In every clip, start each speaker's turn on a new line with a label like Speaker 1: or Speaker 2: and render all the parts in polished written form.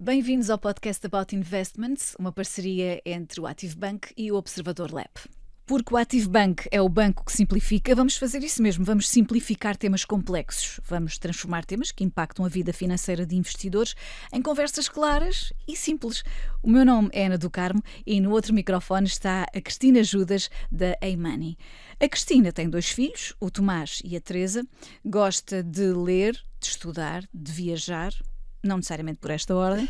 Speaker 1: Bem-vindos ao podcast About Investments, uma parceria entre o Active Bank e o Observador Lab. Porque o Active Bank é o banco que simplifica, vamos fazer isso mesmo, vamos simplificar temas complexos. Vamos transformar temas que impactam a vida financeira de investidores em conversas claras e simples. O meu nome é Ana do Carmo e no outro microfone está a Cristina Judas, da A-Money. A Cristina tem 2 filhos, o Tomás e a Teresa, gosta de ler, de estudar, de viajar, não necessariamente por esta ordem,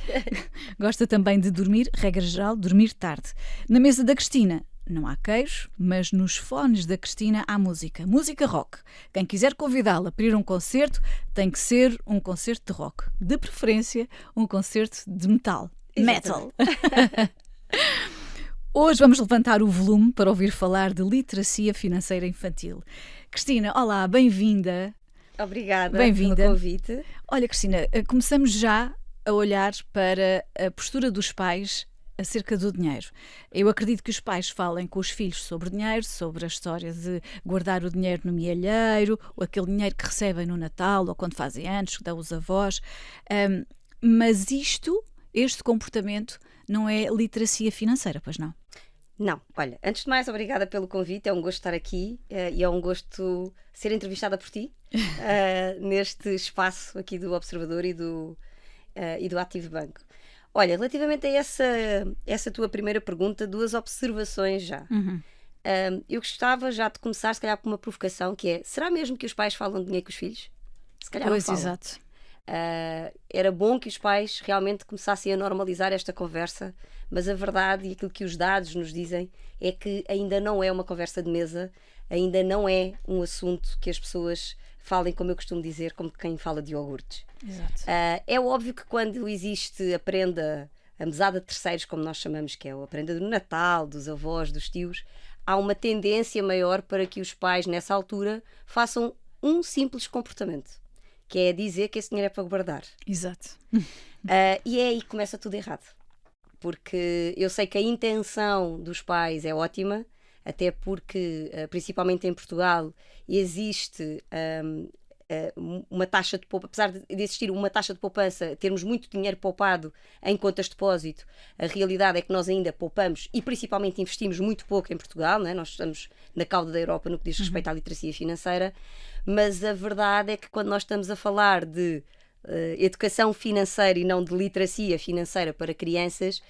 Speaker 1: gosta também de dormir, regra geral, dormir tarde. Na mesa da Cristina não há queijo, mas nos fones da Cristina há música. Música rock. Quem quiser convidá-la para ir a um concerto, tem que ser um concerto de rock. De preferência, um concerto de metal. Metal. Hoje vamos levantar o volume para ouvir falar de literacia financeira infantil. Cristina, olá, bem-vinda.
Speaker 2: Obrigada
Speaker 1: Bem-vinda.
Speaker 2: pelo convite.
Speaker 1: Olha, Cristina, começamos já a olhar para a postura dos pais acerca do dinheiro. Eu acredito que os pais falem com os filhos sobre dinheiro, sobre a história de guardar o dinheiro no mielheiro, ou aquele dinheiro que recebem no Natal, ou quando fazem anos, que dão os avós. Mas este comportamento não é literacia financeira, pois não?
Speaker 2: Não, olha, antes de mais, obrigada pelo convite, é um gosto estar aqui e é um gosto ser entrevistada por ti neste espaço aqui do Observador e do Active Bank. Olha, relativamente a essa tua primeira pergunta, 2 observações já. Eu gostava já de começar, se calhar, com uma provocação, que é, será mesmo que os pais falam de dinheiro com os filhos? Se calhar
Speaker 1: Pois,
Speaker 2: não falam.
Speaker 1: exato.
Speaker 2: Era bom que os pais realmente começassem a normalizar esta conversa, mas a verdade e aquilo que os dados nos dizem é que ainda não é uma conversa de mesa, ainda não é um assunto que as pessoas falem, como eu costumo dizer, como quem fala de iogurtes.
Speaker 1: Exato.
Speaker 2: É óbvio que quando existe a prenda, a mesada de terceiros, como nós chamamos, que é a prenda do Natal, dos avós, dos tios, há uma tendência maior para que os pais, nessa altura, façam um simples comportamento, que é dizer que esse dinheiro é para guardar.
Speaker 1: Exato.
Speaker 2: E é aí que começa tudo errado. Porque eu sei que a intenção dos pais é ótima, até porque, principalmente em Portugal, existe uma taxa de poupança, apesar de existir uma taxa de poupança, termos muito dinheiro poupado em contas de depósito, a realidade é que nós ainda poupamos e principalmente investimos muito pouco em Portugal, não é? Nós estamos na cauda da Europa no que diz respeito à literacia financeira, mas a verdade é que quando nós estamos a falar de educação financeira e não de literacia financeira para crianças,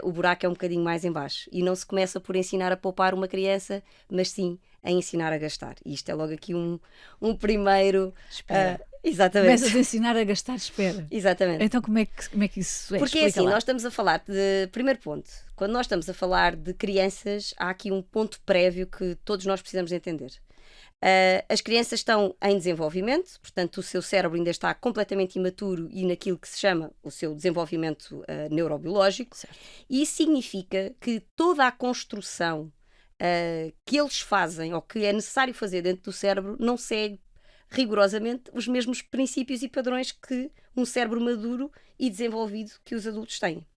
Speaker 2: o buraco é um bocadinho mais em baixo e não se começa por ensinar a poupar uma criança, mas sim a ensinar a gastar. E isto é logo aqui um primeiro...
Speaker 1: Espera.
Speaker 2: Exatamente.
Speaker 1: Começas a ensinar a gastar, espera.
Speaker 2: Exatamente.
Speaker 1: Então como é que isso é?
Speaker 2: Porque
Speaker 1: Explica
Speaker 2: assim,
Speaker 1: lá.
Speaker 2: nós estamos a falar de... Primeiro ponto, quando nós estamos a falar de crianças, há aqui um ponto prévio que todos nós precisamos de entender. As crianças estão em desenvolvimento, portanto o seu cérebro ainda está completamente imaturo e naquilo que se chama o seu desenvolvimento neurobiológico.
Speaker 1: Certo.
Speaker 2: E isso significa que toda a construção que eles fazem ou que é necessário fazer dentro do cérebro não segue rigorosamente os mesmos princípios e padrões que um cérebro maduro e desenvolvido que os adultos têm.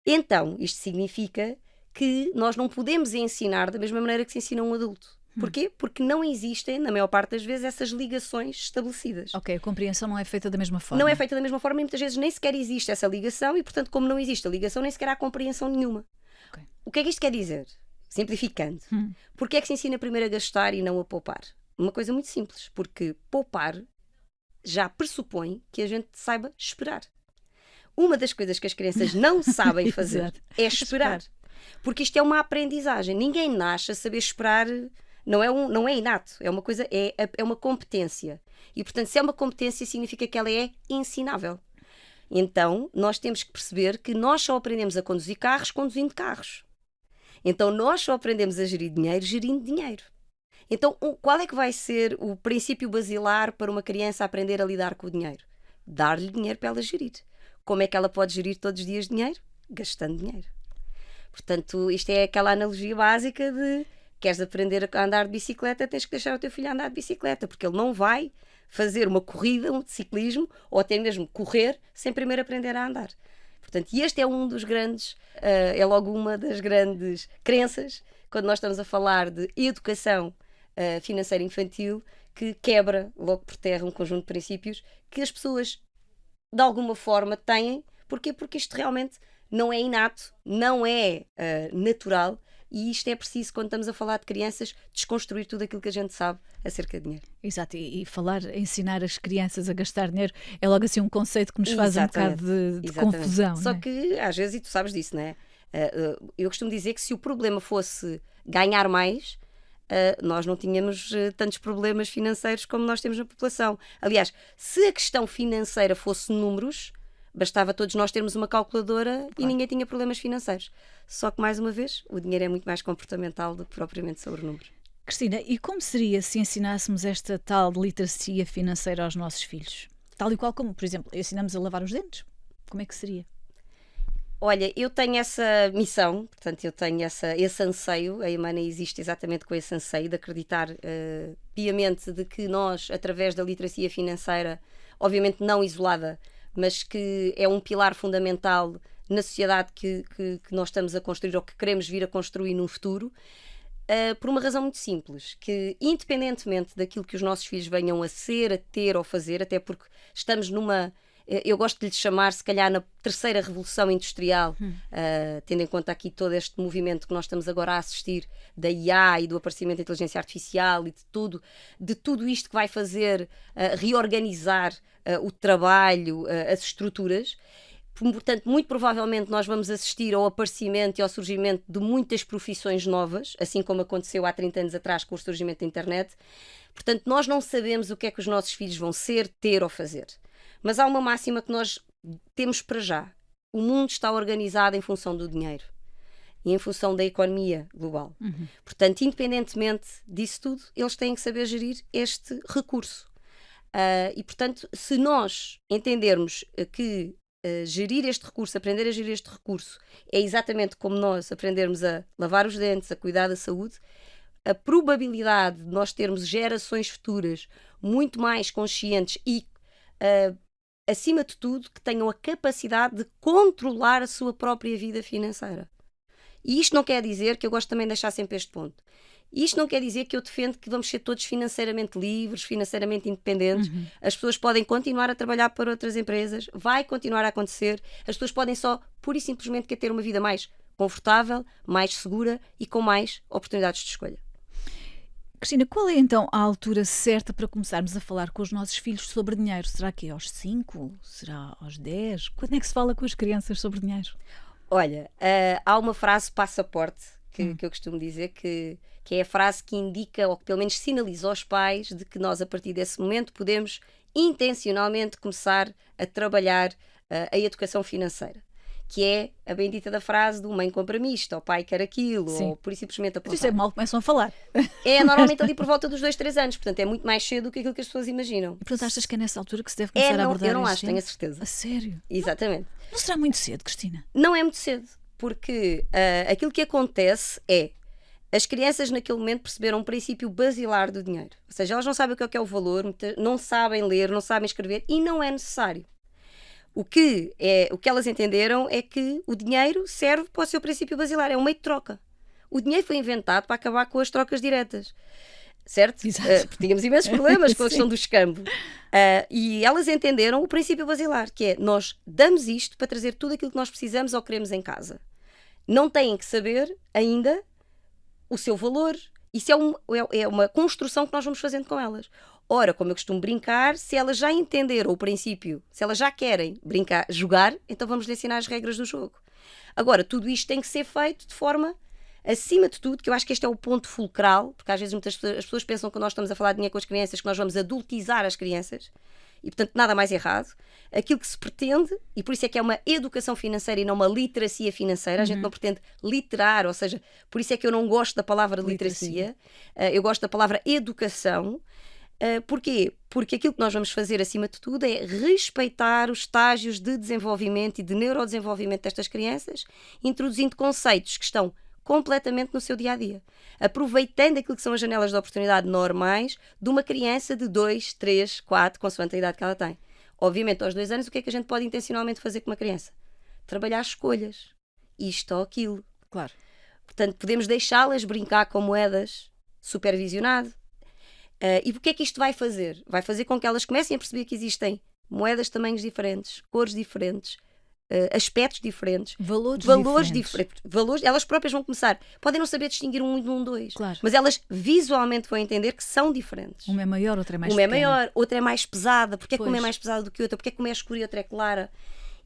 Speaker 2: Então, isto significa que nós não podemos ensinar da mesma maneira que se ensina um adulto. Porquê? Porque não existem, na maior parte das vezes, essas ligações estabelecidas.
Speaker 1: Ok, a compreensão não é feita da mesma forma.
Speaker 2: Não é feita da mesma forma e muitas vezes nem sequer existe essa ligação e, portanto, como não existe a ligação, nem sequer há compreensão nenhuma.
Speaker 1: Ok.
Speaker 2: O que é que isto quer dizer? Simplificando. Porquê é que se ensina primeiro a gastar e não a poupar? Uma coisa muito simples. Porque poupar já pressupõe que a gente saiba esperar. Uma das coisas que as crianças não sabem fazer
Speaker 1: Exato.
Speaker 2: é esperar. Porque isto é uma aprendizagem. Ninguém nasce a saber esperar... Não é inato, é uma coisa, é uma competência. E, portanto, se é uma competência, significa que ela é ensinável. Então, nós temos que perceber que nós só aprendemos a conduzir carros conduzindo carros. Então, nós só aprendemos a gerir dinheiro gerindo dinheiro. Então, qual é que vai ser o princípio basilar para uma criança aprender a lidar com o dinheiro? Dar-lhe dinheiro para ela gerir. Como é que ela pode gerir todos os dias dinheiro? Gastando dinheiro. Portanto, isto é aquela analogia básica de... Queres aprender a andar de bicicleta, tens que deixar o teu filho andar de bicicleta, porque ele não vai fazer uma corrida, um ciclismo, ou até mesmo correr, sem primeiro aprender a andar. Portanto, e este é um dos grandes, é logo uma das grandes crenças, quando nós estamos a falar de educação financeira infantil, que quebra logo por terra um conjunto de princípios que as pessoas, de alguma forma, têm, Porquê? Porque isto realmente não é inato, não é natural, e isto é preciso, quando estamos a falar de crianças, desconstruir tudo aquilo que a gente sabe acerca de dinheiro.
Speaker 1: Exato, e falar, ensinar as crianças a gastar dinheiro é logo assim um conceito que nos faz um bocado de confusão.
Speaker 2: Só
Speaker 1: não é?
Speaker 2: que às vezes, e tu sabes disso, não é? Eu costumo dizer que se o problema fosse ganhar mais, nós não tínhamos tantos problemas financeiros como nós temos na população. Aliás, se a questão financeira fosse números, bastava todos nós termos uma calculadora e ninguém tinha problemas financeiros. Só que, mais uma vez, o dinheiro é muito mais comportamental do que propriamente sobre números.
Speaker 1: Cristina, e como seria se ensinássemos esta tal literacia financeira aos nossos filhos? Tal e qual como, por exemplo, ensinamos a lavar os dentes? Como é que seria?
Speaker 2: Olha, eu tenho essa missão, portanto, eu tenho esse anseio, a Emana existe exatamente com esse anseio de acreditar piamente de que nós, através da literacia financeira, obviamente não isolada, mas que é um pilar fundamental na sociedade que nós estamos a construir ou que queremos vir a construir no futuro, por uma razão muito simples, que independentemente daquilo que os nossos filhos venham a ser, a ter ou fazer, até porque estamos numa... Eu gosto de lhe chamar, se calhar, na terceira revolução industrial, tendo em conta aqui todo este movimento que nós estamos agora a assistir da IA e do aparecimento da inteligência artificial e de tudo isto que vai fazer reorganizar o trabalho, as estruturas. Portanto, muito provavelmente nós vamos assistir ao aparecimento e ao surgimento de muitas profissões novas, assim como aconteceu há 30 anos atrás com o surgimento da internet. Portanto, nós não sabemos o que é que os nossos filhos vão ser, ter ou fazer. Mas há uma máxima que nós temos para já. O mundo está organizado em função do dinheiro e em função da economia global. Portanto, independentemente disso tudo, eles têm que saber gerir este recurso. E, portanto, se nós entendermos que gerir este recurso, aprender a gerir este recurso, é exatamente como nós aprendermos a lavar os dentes, a cuidar da saúde, a probabilidade de nós termos gerações futuras muito mais conscientes e acima de tudo, que tenham a capacidade de controlar a sua própria vida financeira. E isto não quer dizer, que eu gosto também de deixar sempre este ponto, isto não quer dizer que eu defendo que vamos ser todos financeiramente livres, financeiramente independentes. As pessoas podem continuar a trabalhar para outras empresas, vai continuar a acontecer, as pessoas podem só, pura e simplesmente, querer ter uma vida mais confortável, mais segura e com mais oportunidades de escolha.
Speaker 1: Cristina, qual é então a altura certa para começarmos a falar com os nossos filhos sobre dinheiro? Será que é aos 5? Será aos 10? Quando é que se fala com as crianças sobre dinheiro?
Speaker 2: Olha, há uma frase passaporte que eu costumo dizer que é a frase que indica, ou que pelo menos sinaliza aos pais, de que nós a partir desse momento podemos intencionalmente começar a trabalhar a educação financeira. Que é a bendita da frase do mãe compra-me isto, ou pai quer aquilo,
Speaker 1: Sim.
Speaker 2: ou por isso simplesmente
Speaker 1: Mas isso é mal, começam a falar.
Speaker 2: É normalmente ali por volta dos 2, 3 anos, portanto é muito mais cedo do que aquilo que as pessoas imaginam.
Speaker 1: E portanto achas que é nessa altura que se deve começar a abordar
Speaker 2: Eu não
Speaker 1: este
Speaker 2: acho,
Speaker 1: tema?
Speaker 2: tenho a certeza.
Speaker 1: A sério?
Speaker 2: Exatamente.
Speaker 1: Não será muito cedo, Cristina?
Speaker 2: Não é muito cedo, porque aquilo que acontece é as crianças naquele momento perceberam um princípio basilar do dinheiro. Ou seja, elas não sabem o que é o valor, não sabem ler, não sabem escrever e não é necessário. O que elas entenderam é que o dinheiro serve para o seu princípio basilar, é um meio de troca. O dinheiro foi inventado para acabar com as trocas diretas. Certo? Porque tínhamos imensos problemas com a questão do escambo. E elas entenderam o princípio basilar, que é nós damos isto para trazer tudo aquilo que nós precisamos ou queremos em casa. Não têm que saber ainda o seu valor. Isso é uma construção que nós vamos fazendo com elas. Ora, como eu costumo brincar, se elas já entenderam o princípio, se elas já querem jogar, então vamos lhe ensinar as regras do jogo. Agora, tudo isto tem que ser feito de forma, acima de tudo, que eu acho que este é o ponto fulcral, porque às vezes as pessoas pensam que nós estamos a falar de dinheiro com as crianças, que nós vamos adultizar as crianças, e portanto nada mais errado. Aquilo que se pretende, e por isso é que é uma educação financeira e não uma literacia financeira, a gente não pretende literar, ou seja, por isso é que eu não gosto da palavra literacia, eu gosto da palavra educação. Porquê? Porque aquilo que nós vamos fazer acima de tudo é respeitar os estágios de desenvolvimento e de neurodesenvolvimento destas crianças, introduzindo conceitos que estão completamente no seu dia-a-dia, aproveitando aquilo que são as janelas de oportunidade normais de uma criança de 2, 3, 4, consoante a idade que ela tem. Obviamente, aos 2 anos, o que é que a gente pode intencionalmente fazer com uma criança? Trabalhar escolhas. Isto ou aquilo.
Speaker 1: Claro.
Speaker 2: Portanto, podemos deixá-las brincar com moedas, supervisionado. E o que é que isto vai fazer? Vai fazer com que elas comecem a perceber que existem moedas de tamanhos diferentes, cores diferentes, aspectos diferentes,
Speaker 1: valores diferentes.
Speaker 2: Valores, elas próprias vão começar, podem não saber distinguir um de um dois,
Speaker 1: Claro.
Speaker 2: mas elas visualmente vão entender que são diferentes.
Speaker 1: Uma é maior, outra é mais
Speaker 2: Uma é
Speaker 1: pequena.
Speaker 2: maior, outra é mais pesada. Porque é que uma é
Speaker 1: Pois.
Speaker 2: mais pesada do que outra? Porque é que uma é escura e outra é clara?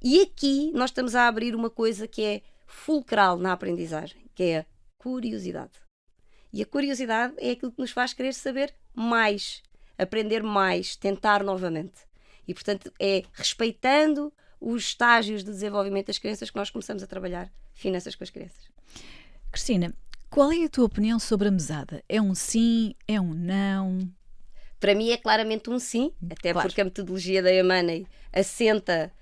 Speaker 2: E aqui nós estamos a abrir uma coisa que é fulcral na aprendizagem, que é a curiosidade. E a curiosidade é aquilo que nos faz querer saber mais, aprender mais, tentar novamente. E, portanto, é respeitando os estágios de desenvolvimento das crianças que nós começamos a trabalhar finanças com as crianças.
Speaker 1: Cristina, qual é a tua opinião sobre a mesada? É um sim? É um não?
Speaker 2: Para mim é claramente um sim, até
Speaker 1: Claro.
Speaker 2: porque a metodologia da Money assenta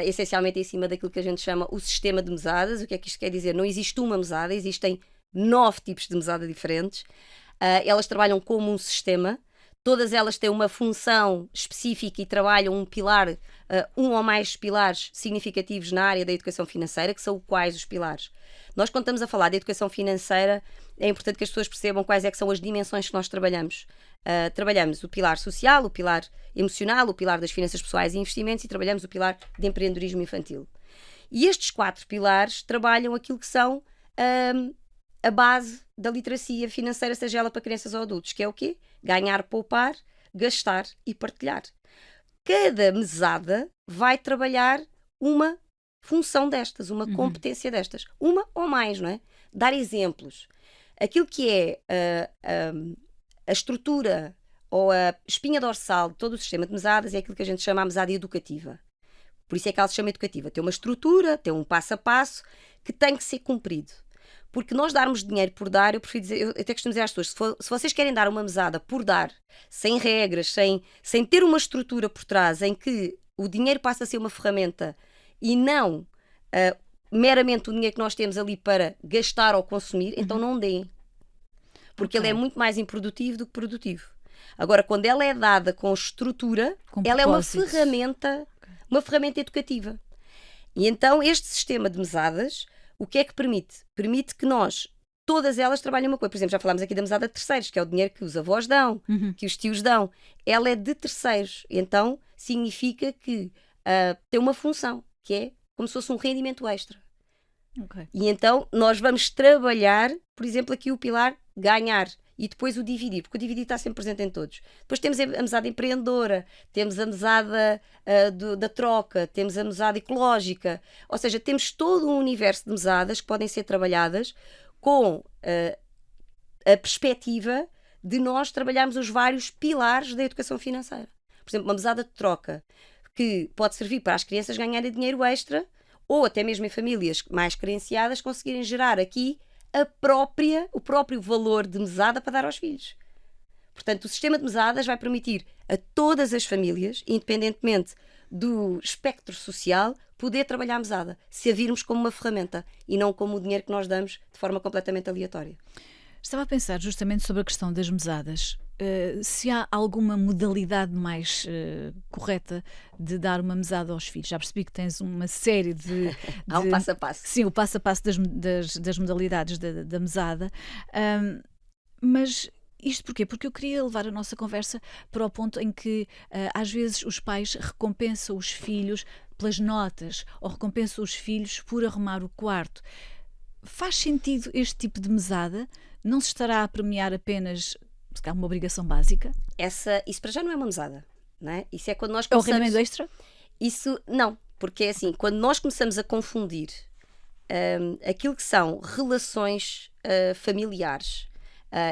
Speaker 2: essencialmente em cima daquilo que a gente chama o sistema de mesadas. O que é que isto quer dizer? Não existe uma mesada, existem 9 tipos de mesada diferentes. Elas trabalham como um sistema, todas elas têm uma função específica e trabalham um pilar, um ou mais pilares significativos na área da educação financeira, que são quais os pilares. Nós, quando estamos a falar de educação financeira, é importante que as pessoas percebam quais é que são as dimensões que nós trabalhamos. Trabalhamos o pilar social, o pilar emocional, o pilar das finanças pessoais e investimentos, e trabalhamos o pilar de empreendedorismo infantil. E estes 4 pilares trabalham aquilo que são a base da literacia financeira, seja ela para crianças ou adultos, que é o quê? Ganhar, poupar, gastar e partilhar. Cada mesada vai trabalhar uma função destas, uma competência destas. Uma ou mais, não é? Dar exemplos. Aquilo que é a estrutura ou a espinha dorsal de todo o sistema de mesadas é aquilo que a gente chama a mesada educativa. Por isso é que ela se chama educativa. Tem uma estrutura, tem um passo a passo que tem que ser cumprido. Porque nós darmos dinheiro por dar, eu prefiro dizer, eu até costumo dizer às pessoas, se vocês querem dar uma mesada por dar, sem regras, sem ter uma estrutura por trás, em que o dinheiro passa a ser uma ferramenta e não meramente o dinheiro que nós temos ali para gastar ou consumir, então não deem. Porque ele é muito mais improdutivo do que produtivo. Agora, quando ela é dada com estrutura,
Speaker 1: Com
Speaker 2: ela é uma
Speaker 1: propósitos.
Speaker 2: ferramenta educativa. E então este sistema de mesadas, o que é que permite? Permite que nós, todas elas trabalhem uma coisa. Por exemplo, já falámos aqui da mesada de terceiros, que é o dinheiro que os avós dão, que os tios dão. Ela é de terceiros. Então significa que tem uma função, que é como se fosse um rendimento extra.
Speaker 1: Ok.
Speaker 2: E então nós vamos trabalhar, por exemplo, aqui o pilar ganhar e depois o dividir, porque o dividir está sempre presente em todos. Depois temos a mesada empreendedora, temos a mesada da troca, temos a mesada ecológica, ou seja, temos todo um universo de mesadas que podem ser trabalhadas com a perspectiva de nós trabalharmos os vários pilares da educação financeira. Por exemplo, uma mesada de troca que pode servir para as crianças ganharem dinheiro extra ou até mesmo em famílias mais carenciadas conseguirem gerar aqui o próprio valor de mesada para dar aos filhos. Portanto, o sistema de mesadas vai permitir a todas as famílias, independentemente do espectro social, poder trabalhar a mesada, se a virmos como uma ferramenta e não como o dinheiro que nós damos de forma completamente aleatória.
Speaker 1: Estava a pensar justamente sobre a questão das mesadas. Se há alguma modalidade mais correta de dar uma mesada aos filhos. Já percebi que tens uma série de...
Speaker 2: Há um passo a passo.
Speaker 1: Sim, o passo a passo das modalidades da mesada. Mas isto porquê? Porque eu queria levar a nossa conversa para o ponto em que às vezes os pais recompensam os filhos pelas notas ou recompensam os filhos por arrumar o quarto. Faz sentido este tipo de mesada? Não se estará a premiar apenas... se calhar uma obrigação básica?
Speaker 2: Isso para já não é uma mesada, não é? Isso é quando nós
Speaker 1: É o
Speaker 2: começamos...
Speaker 1: rendimento extra?
Speaker 2: Isso não, porque é assim, quando nós começamos a confundir aquilo que são relações familiares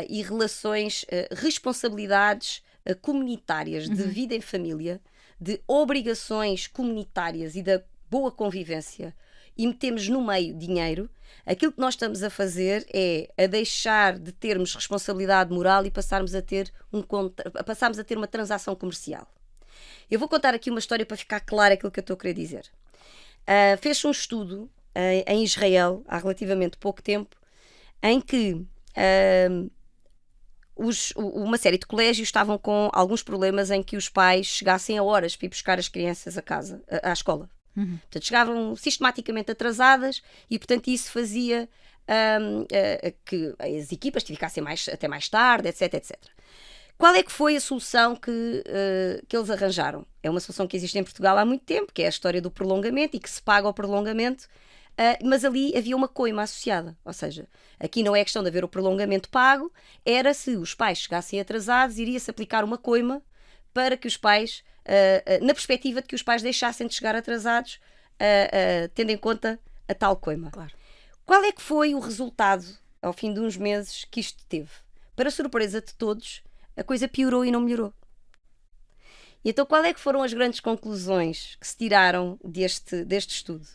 Speaker 2: e relações, responsabilidades comunitárias de vida em família, de obrigações comunitárias e da boa convivência, e metemos no meio dinheiro, aquilo que nós estamos a fazer é a deixar de termos responsabilidade moral e passarmos a ter uma transação comercial. Eu vou contar aqui uma história para ficar claro aquilo que eu estou a querer dizer. Fez-se um estudo em Israel, há relativamente pouco tempo, em que uma série de colégios estavam com alguns problemas em que os pais chegassem a horas para ir buscar as crianças à escola. Portanto, chegavam sistematicamente atrasadas e, portanto, isso fazia que as equipas ficassem até mais tarde, etc, etc. Qual é que foi a solução que eles arranjaram? É uma solução que existe em Portugal há muito tempo, que é a história do prolongamento e que se paga o prolongamento, mas ali havia uma coima associada. Ou seja, aqui não é questão de haver o prolongamento pago, era se os pais chegassem atrasados, iria-se aplicar uma coima para que os pais, na perspectiva de que os pais deixassem de chegar atrasados, tendo em conta a tal coima.
Speaker 1: Claro.
Speaker 2: Qual é que foi o resultado, ao fim de uns meses, que isto teve? Para surpresa de todos, a coisa piorou e não melhorou. E então, qual é que foram as grandes conclusões que se tiraram deste estudo?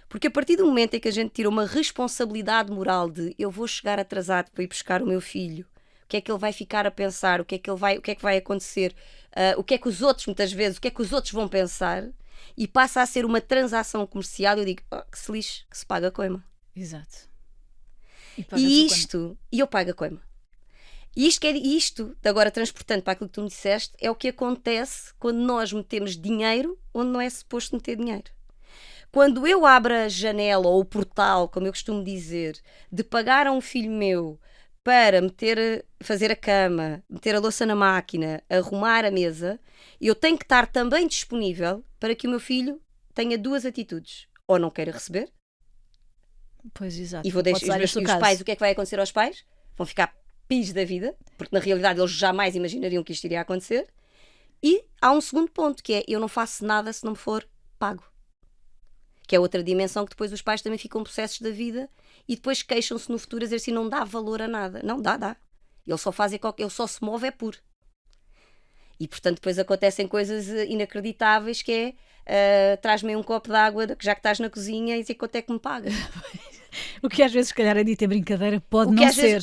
Speaker 2: Porque a partir do momento em que a gente tira uma responsabilidade moral de eu vou chegar atrasado para ir buscar o meu filho, o que é que ele vai ficar a pensar, o que é que vai acontecer, o que é que os outros, muitas vezes, o que é que os outros vão pensar, e passa a ser uma transação comercial, eu digo, que se lixe, que se paga a coima.
Speaker 1: Exato.
Speaker 2: E eu pago a coima. E isto, agora transportando para aquilo que tu me disseste, é o que acontece quando nós metemos dinheiro onde não é suposto meter dinheiro. Quando eu abro a janela ou o portal, como eu costumo dizer, de pagar a um filho meu para fazer a cama, meter a louça na máquina, arrumar a mesa, eu tenho que estar também disponível para que o meu filho tenha duas atitudes. Ou não queira receber.
Speaker 1: Pois, exato.
Speaker 2: E vou deixar os pais, o que é que vai acontecer aos pais? Vão ficar pis da vida, porque na realidade eles jamais imaginariam que isto iria acontecer. E há um segundo ponto, que é eu não faço nada se não me for pago. Que é outra dimensão que depois os pais também ficam possessos da vida e depois queixam-se no futuro a dizer assim, não dá valor a nada. Não, dá. Ele só se move por. E portanto depois acontecem coisas inacreditáveis, que é traz-me um copo de água, já que estás na cozinha, e dizer quanto é que me paga.
Speaker 1: O que às vezes, se calhar, é dito em brincadeira, pode
Speaker 2: não ser.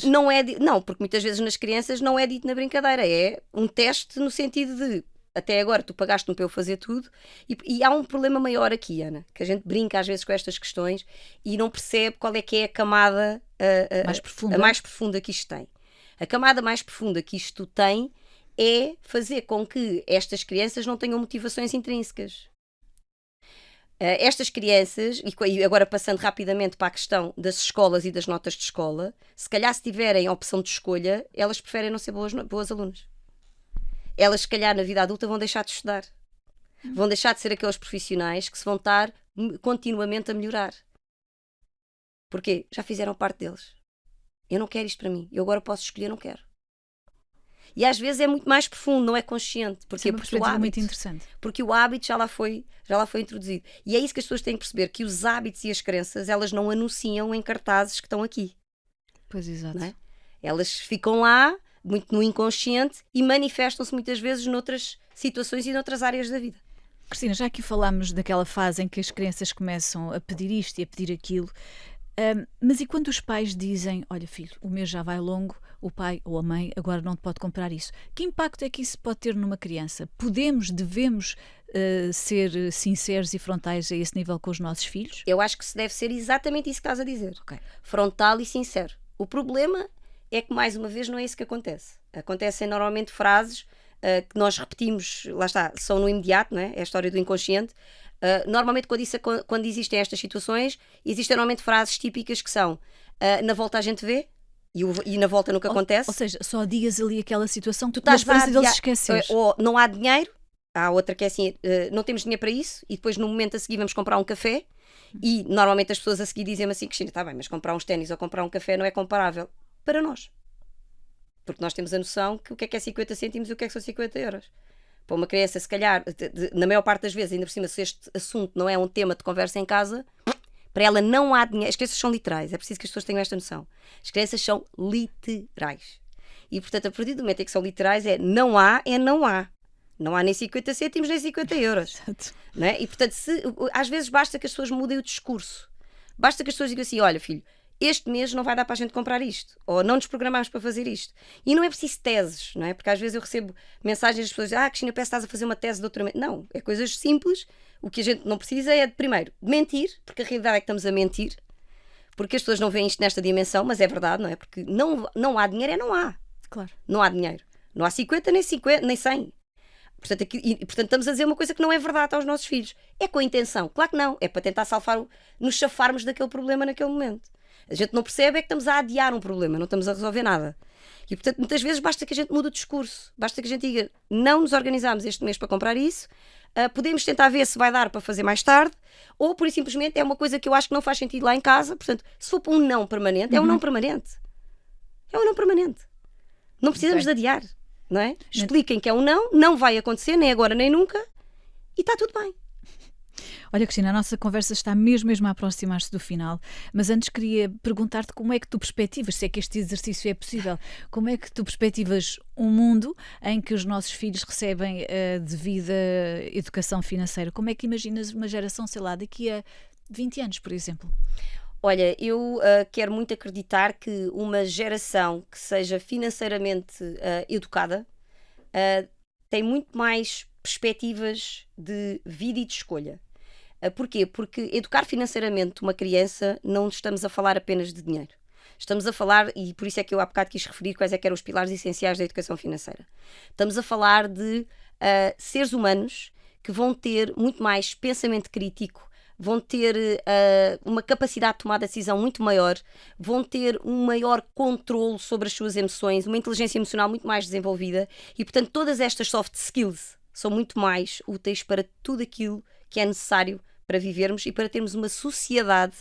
Speaker 1: Não,
Speaker 2: porque muitas vezes nas crianças não é dito na brincadeira, é um teste no sentido de até agora tu pagaste-me para eu fazer tudo, e há um problema maior aqui, Ana, que a gente brinca às vezes com estas questões e não percebe qual é que é a camada a mais profunda que isto tem. A camada mais profunda que isto tem é fazer com que estas crianças não tenham motivações intrínsecas. Estas crianças, e agora passando rapidamente para a questão das escolas e das notas de escola, se calhar se tiverem a opção de escolha, elas preferem não ser boas alunas. Elas, se calhar, na vida adulta vão deixar de estudar. Vão deixar de ser aqueles profissionais que se vão estar continuamente a melhorar. Porquê? Já fizeram parte deles. Eu não quero isto para mim. Eu agora posso escolher, não quero. E às vezes é muito mais profundo, não é consciente. Porquê?
Speaker 1: Porque o hábito, muito interessante.
Speaker 2: Porque o hábito já lá foi introduzido. E é isso que as pessoas têm que perceber, que os hábitos e as crenças, elas não anunciam em cartazes que estão aqui.
Speaker 1: Pois, exato.
Speaker 2: Não é? Elas ficam lá, muito no inconsciente, e manifestam-se muitas vezes noutras situações e noutras áreas da vida.
Speaker 1: Cristina, já aqui falámos daquela fase em que as crianças começam a pedir isto e a pedir aquilo, mas e quando os pais dizem, olha filho, o mês já vai longo, o pai ou a mãe agora não te pode comprar isso? Que impacto é que isso pode ter numa criança? Devemos ser sinceros e frontais a esse nível com os nossos filhos?
Speaker 2: Eu acho que se deve ser exatamente isso que estás a dizer.
Speaker 1: Okay.
Speaker 2: Frontal e sincero. O problema é que, mais uma vez, não é isso que acontece. Acontecem normalmente frases que nós repetimos, lá está, são no imediato, não é? É a história do inconsciente. Normalmente, quando existem estas situações, existem normalmente frases típicas que são na volta a gente vê, e na volta nunca acontece.
Speaker 1: Ou seja, só dias ali aquela situação
Speaker 2: tu estás
Speaker 1: na esperança deles esqueceres.
Speaker 2: Ou não há dinheiro, há outra que é assim, não temos dinheiro para isso, e depois no momento a seguir vamos comprar um café, e normalmente as pessoas a seguir dizem-me assim, Cristina, está bem, mas comprar uns ténis ou comprar um café não é comparável para nós. Porque nós temos a noção que o que é 50 cêntimos e o que é que são 50 euros. Para uma criança, se calhar, na maior parte das vezes, ainda por cima, se este assunto não é um tema de conversa em casa, para ela não há dinheiro. As crianças são literais, é preciso que as pessoas tenham esta noção. As crianças são literais. E, portanto, a partir do momento em que são literais, não há. Não há nem 50 cêntimos nem 50 euros. Não é? E, portanto, às vezes basta que as pessoas mudem o discurso. Basta que as pessoas digam assim, olha filho, este mês não vai dar para a gente comprar isto, ou não nos programamos para fazer isto. E não é preciso teses, não é? Porque às vezes eu recebo mensagens das pessoas, Cristina, parece que estás a fazer uma tese de doutoramento. Não, é coisas simples. O que a gente não precisa é, primeiro, mentir, porque a realidade é que estamos a mentir, porque as pessoas não veem isto nesta dimensão, mas é verdade, não é? Porque não há dinheiro, não há.
Speaker 1: Claro.
Speaker 2: Não há dinheiro. Não há 50, nem 50, nem 100. Portanto, estamos a dizer uma coisa que não é verdade aos nossos filhos. É com a intenção. Claro que não. É para tentar nos chafarmos daquele problema naquele momento. A gente não percebe é que estamos a adiar um problema, não estamos a resolver nada. E, portanto, muitas vezes basta que a gente mude o discurso. Basta que a gente diga, não nos organizamos este mês para comprar isso, podemos tentar ver se vai dar para fazer mais tarde, ou por simplesmente é uma coisa que eu acho que não faz sentido lá em casa. Portanto, se for para um não permanente, é um não permanente. É um não permanente. Não precisamos de adiar, não é? Expliquem que é um não, não vai acontecer, nem agora nem nunca, e está tudo bem.
Speaker 1: Olha, Cristina, a nossa conversa está mesmo a aproximar-se do final, mas antes queria perguntar-te como é que tu perspectivas, se é que este exercício é possível, como é que tu perspectivas um mundo em que os nossos filhos recebem a devida educação financeira? Como é que imaginas uma geração, sei lá, daqui a 20 anos, por exemplo?
Speaker 2: Olha, eu quero muito acreditar que uma geração que seja financeiramente educada tem muito mais perspectivas de vida e de escolha. Porquê? Porque educar financeiramente uma criança, não estamos a falar apenas de dinheiro. Estamos a falar, e por isso é que eu há bocado quis referir quais é que eram os pilares essenciais da educação financeira. Estamos a falar de seres humanos que vão ter muito mais pensamento crítico, vão ter uma capacidade de tomar decisão muito maior, vão ter um maior controle sobre as suas emoções, uma inteligência emocional muito mais desenvolvida e, portanto, todas estas soft skills são muito mais úteis para tudo aquilo que é necessário para vivermos e para termos uma sociedade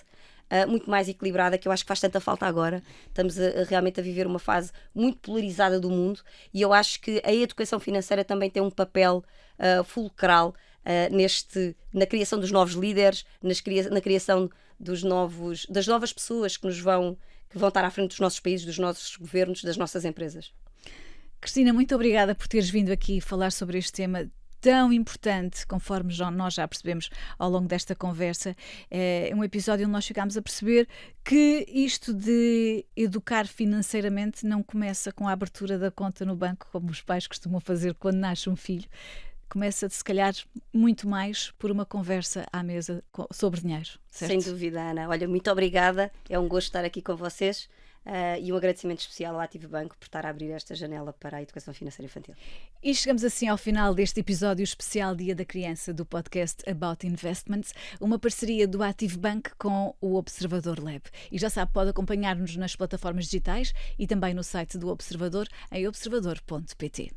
Speaker 2: muito mais equilibrada, que eu acho que faz tanta falta agora. Estamos realmente a viver uma fase muito polarizada do mundo e eu acho que a educação financeira também tem um papel fulcral na criação dos novos líderes, na criação das novas pessoas que vão estar à frente dos nossos países, dos nossos governos, das nossas empresas.
Speaker 1: Cristina, muito obrigada por teres vindo aqui falar sobre este tema tão importante, conforme nós já percebemos ao longo desta conversa. É um episódio onde nós ficámos a perceber que isto de educar financeiramente não começa com a abertura da conta no banco, como os pais costumam fazer quando nasce um filho. Começa, se calhar, muito mais por uma conversa à mesa sobre dinheiro, certo?
Speaker 2: Sem dúvida, Ana. Olha, muito obrigada. É um gosto estar aqui com vocês. E um agradecimento especial ao Active Banco por estar a abrir esta janela para a educação financeira infantil.
Speaker 1: E chegamos assim ao final deste episódio especial Dia da Criança do podcast About Investments, uma parceria do Active Bank com o Observador Lab. E já sabe, pode acompanhar-nos nas plataformas digitais e também no site do Observador em observador.pt.